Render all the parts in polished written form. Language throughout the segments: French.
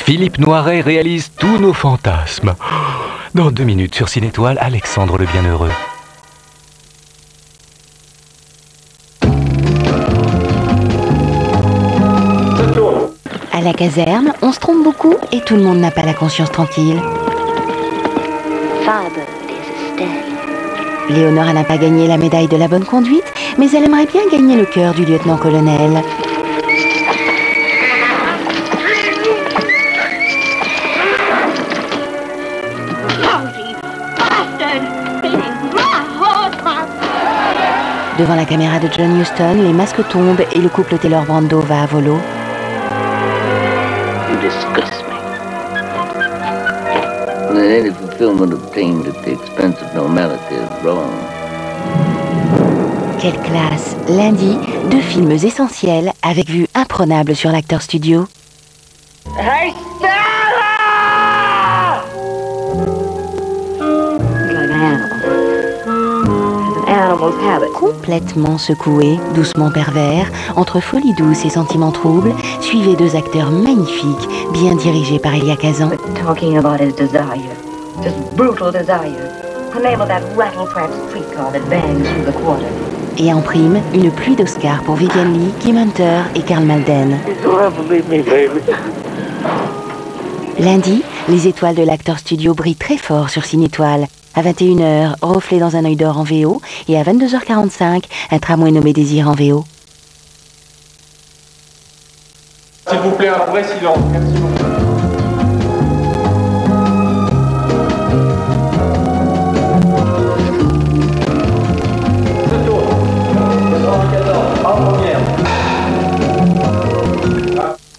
Philippe Noiret réalise tous nos fantasmes. Dans 2 minutes sur Cine Étoile, Alexandre le Bienheureux. À la caserne, on se trompe beaucoup et tout le monde n'a pas la conscience tranquille. Léonore n'a pas gagné la médaille de la bonne conduite, mais elle aimerait bien gagner le cœur du lieutenant-colonel. Devant la caméra de John Huston, les masques tombent et le couple Taylor-Brando va à volo. You disgust me. Any fulfillment obtained at the expense of normality is wrong. Quelle classe! Lundi, 2 films essentiels avec vue imprenable sur l'Actors Studio. Hey, Sarah! Like an animal's habit. Complètement secoué, doucement pervers, entre folie douce et sentiments troubles, suivez 2 acteurs magnifiques, bien dirigés par Elia Kazan. But talking about his desire, his brutal desire, enable that rattle-trap streetcar that bangs through the quarter. Et en prime, une pluie d'Oscars pour Vivien Leigh, Kim Hunter et Karl Malden. You'll never leave me, baby. Lundi, les étoiles de l'Actors Studio brillent très fort sur Cine Étoile. À 21h, Reflet dans un œil d'or en VO, et à 22h45, un tramway nommé Désir en VO. S'il vous plaît, un vrai silence. Merci beaucoup.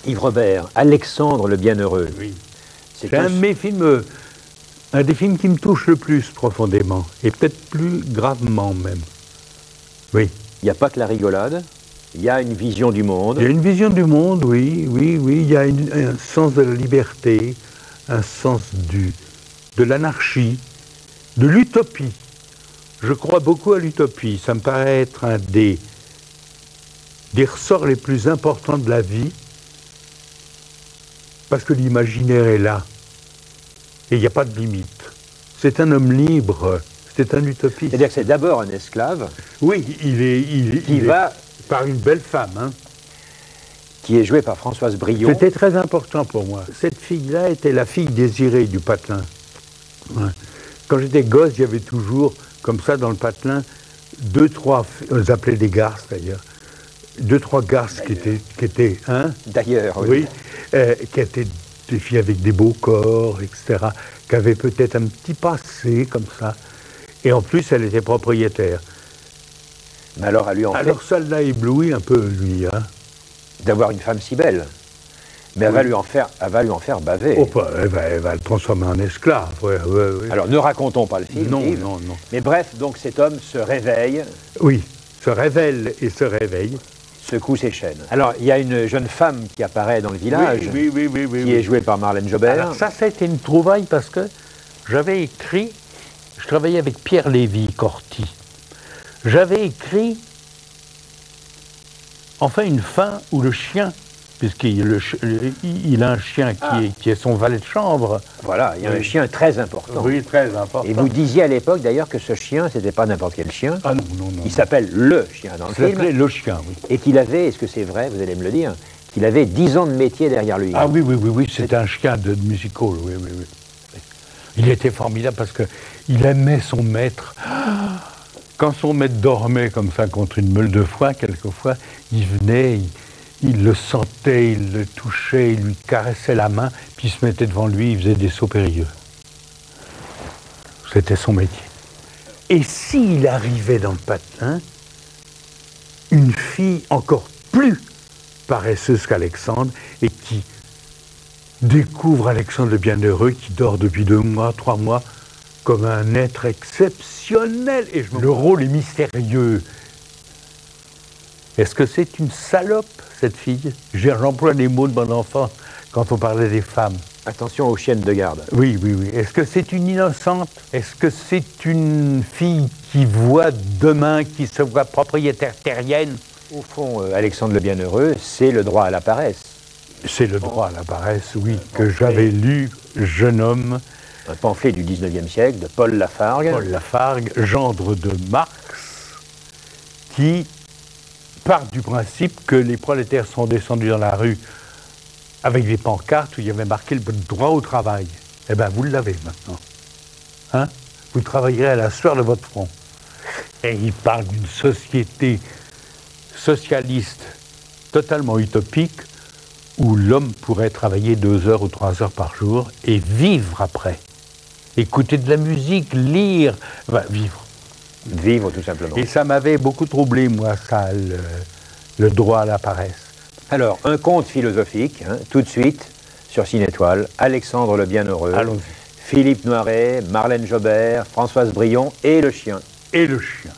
Yves Robert, Alexandre le Bienheureux. Oui. C'est un de mes films, un des films qui me touche le plus profondément, et peut-être plus gravement même. Oui. Il n'y a pas que la rigolade, il y a une vision du monde. Il y a une vision du monde, oui. Il y a un sens de la liberté, un sens de l'anarchie, de l'utopie. Je crois beaucoup à l'utopie. Ça me paraît être un des ressorts les plus importants de la vie, parce que l'imaginaire est là, et il n'y a pas de limite. C'est un homme libre, c'est un utopiste. C'est-à-dire que c'est d'abord un esclave. Oui, il va par une belle femme, hein. Qui est jouée par Françoise Brion. C'était très important pour moi. Cette fille-là était la fille désirée du patelin. Ouais. Quand j'étais gosse, il y avait toujours, comme ça, dans le patelin, 2, 3, on les appelait des garces d'ailleurs, 2, 3 garces qui étaient hein. D'ailleurs, oui. Qui étaient des filles avec des beaux corps, etc., qui avaient peut-être un petit passé comme ça. Et en plus, elle était propriétaire. Mais alors, alors ça l'a ébloui un peu, lui. Hein. D'avoir une femme si belle. Mais elle va lui en faire baver. Oh, elle va le transformer en esclave. Ouais. Alors, ne racontons pas le film. Non, Yves. non. Mais bref, donc cet homme se réveille. Oui, se révèle et se réveille. Secoue ses chaînes. Alors, il y a une jeune femme qui apparaît dans le village, qui est jouée par Marlène Jobert. Alors ça a été une trouvaille parce que j'avais écrit, je travaillais avec Pierre Lévy-Corti, j'avais écrit, enfin une fin où le chien, puisqu'il a un chien qui est son valet de chambre. Voilà, il y a un chien très important. Oui, très important. Et vous disiez à l'époque d'ailleurs que ce chien, c'était pas n'importe quel chien. Ah non. Il s'appelle le chien dans le film. Il s'appelait le chien, oui. Et qu'il avait, est-ce que c'est vrai, vous allez me le dire, qu'il avait 10 ans de métier derrière lui. Ah oui, c'était un chien de musical, oui. Il était formidable parce qu'il aimait son maître. Quand son maître dormait comme ça contre une meule de foin, quelquefois, il venait, il le sentait, il le touchait, il lui caressait la main, puis il se mettait devant lui, il faisait des sauts périlleux. C'était son métier. Et s'il arrivait dans le patelin, une fille encore plus paresseuse qu'Alexandre, et qui découvre Alexandre le Bienheureux, qui dort depuis 2 mois, 3 mois, comme un être exceptionnel. Et le rôle est mystérieux. Est-ce que c'est une salope, cette fille? J'emploie les mots de mon enfant quand on parlait des femmes. Attention aux chiennes de garde. Oui. Est-ce que c'est une innocente? Est-ce que c'est une fille qui voit demain, qui se voit propriétaire terrienne? Au fond, Alexandre le Bienheureux, c'est le droit à la paresse. C'est le droit à la paresse, oui, que j'avais lu, jeune homme. Un pamphlet du 19e siècle de Paul Lafargue. Paul Lafargue, gendre de Marx, qui part du principe que les prolétaires sont descendus dans la rue avec des pancartes où il y avait marqué le droit au travail. Eh bien, vous l'avez maintenant. Hein? Vous travaillerez à la sueur de votre front. Et il parle d'une société socialiste totalement utopique où l'homme pourrait travailler 2 heures ou 3 heures par jour et vivre après. Écouter de la musique, lire, vivre. Vivre, tout simplement. Et ça m'avait beaucoup troublé, moi, ça, le droit à la paresse. Alors, un conte philosophique, hein, tout de suite, sur Ciné-Étoile, Alexandre le Bienheureux, Allons-y. Philippe Noiret, Marlène Jobert, Françoise Brion et le chien. Et le chien.